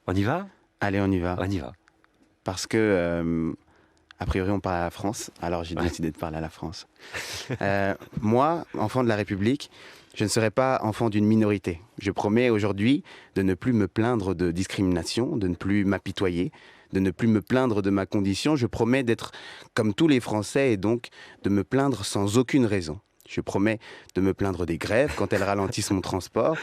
On y va? Allez, on y va. On y va. Parce que, a priori, on parle à la France, alors j'ai Ouais. décidé de parler à la France. Moi, enfant de la République, je ne serai pas enfant d'une minorité. Je promets aujourd'hui de ne plus me plaindre de discrimination, de ne plus m'apitoyer, de ne plus me plaindre de ma condition. Je promets d'être comme tous les Français et donc de me plaindre sans aucune raison. Je promets de me plaindre des grèves quand elles ralentissent mon transport,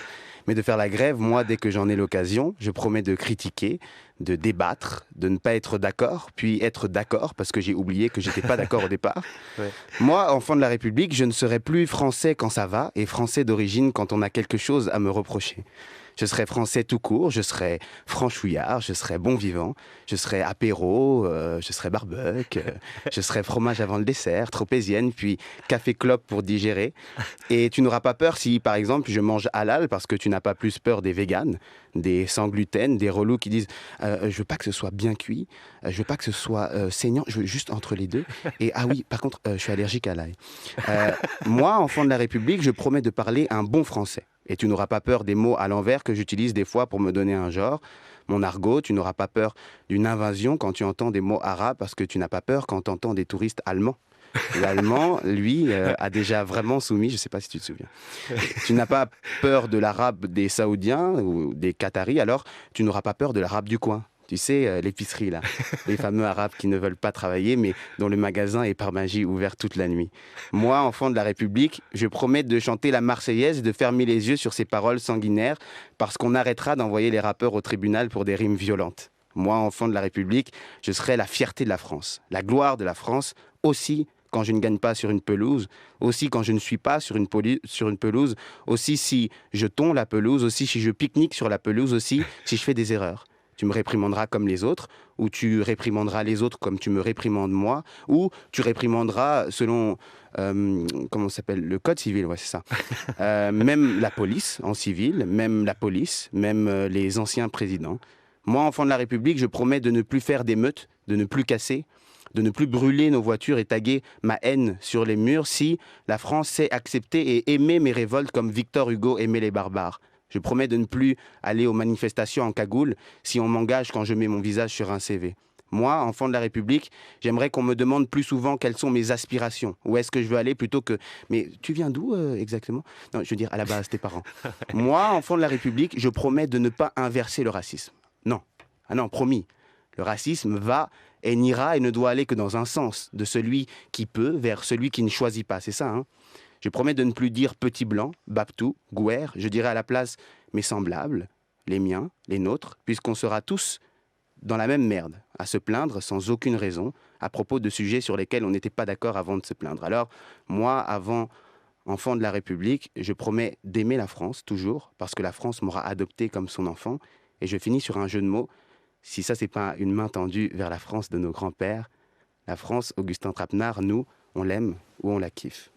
mais de faire la grève, moi, dès que j'en ai l'occasion. Je promets de critiquer, de débattre, de ne pas être d'accord, puis être d'accord, parce que j'ai oublié que j'étais pas d'accord au départ. Ouais. Moi, enfant de la République, je ne serai plus français quand ça va et français d'origine quand on a quelque chose à me reprocher. Je serai français tout court, je serai franchouillard, je serai bon vivant, je serai apéro, je serai barbecue, je serai fromage avant le dessert, tropézienne, puis café clope pour digérer. Et tu n'auras pas peur si, par exemple, je mange halal parce que tu n'as pas plus peur des véganes, des sans gluten, des relous qui disent je veux pas que ce soit bien cuit, je veux pas que ce soit saignant, je veux juste entre les deux. Et ah oui, par contre, je suis allergique à l'ail. Euh, Moi, enfant de la République, je promets de parler un bon français. Et tu n'auras pas peur des mots à l'envers que j'utilise des fois pour me donner un genre. Mon argot, tu n'auras pas peur d'une invasion quand tu entends des mots arabes parce que tu n'as pas peur quand tu entends des touristes allemands. L'allemand, lui, a déjà vraiment soumis, je ne sais pas si tu te souviens. Tu n'as pas peur de l'arabe des Saoudiens ou des Qataris, alors tu n'auras pas peur de l'arabe du coin. Tu sais, l'épicerie, là. Les fameux arabes qui ne veulent pas travailler, mais dont le magasin est par magie ouvert toute la nuit. Moi, enfant de la République, je promets de chanter la Marseillaise et de fermer les yeux sur ces paroles sanguinaires, parce qu'on arrêtera d'envoyer les rappeurs au tribunal pour des rimes violentes. Moi, enfant de la République, je serai la fierté de la France, la gloire de la France, aussi quand je ne gagne pas sur une pelouse, aussi quand je ne suis pas sur sur une pelouse, aussi si je tonds la pelouse, aussi si je pique-nique sur la pelouse, aussi si je fais des erreurs. Tu me réprimanderas comme les autres, ou tu réprimanderas les autres comme tu me réprimandes moi, ou tu réprimanderas selon, comment ça s'appelle, le code civil, ouais, c'est ça. Même la police en civil, même la police, même les anciens présidents. Moi, enfant de la République, je promets de ne plus faire d'émeutes, de ne plus casser, de ne plus brûler nos voitures et taguer ma haine sur les murs si la France sait accepter et aimer mes révoltes comme Victor Hugo aimait les barbares. Je promets de ne plus aller aux manifestations en cagoule si on m'engage quand je mets mon visage sur un CV. Moi, enfant de la République, j'aimerais qu'on me demande plus souvent quelles sont mes aspirations, où est-ce que je veux aller plutôt que mais tu viens d'où exactement? Non, je veux dire à la base tes parents. Moi, enfant de la République, je promets de ne pas inverser le racisme. Non. Ah non, promis. Le racisme va et n'ira et ne doit aller que dans un sens, de celui qui peut vers celui qui ne choisit pas. C'est ça, hein? Je promets de ne plus dire petit blanc, Baptou, Gouer. Je dirai à la place mes semblables, les miens, les nôtres, puisqu'on sera tous dans la même merde, à se plaindre sans aucune raison, à propos de sujets sur lesquels on n'était pas d'accord avant de se plaindre. Alors, moi, avant enfant de la République, je promets d'aimer la France, toujours, parce que la France m'aura adopté comme son enfant. Et je finis sur un jeu de mots. Si ça, c'est pas une main tendue vers la France de nos grands-pères, la France, Augustin Trapenard, nous, on l'aime ou on la kiffe.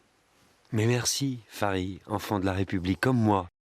Mais merci, Farid, enfant de la République comme moi.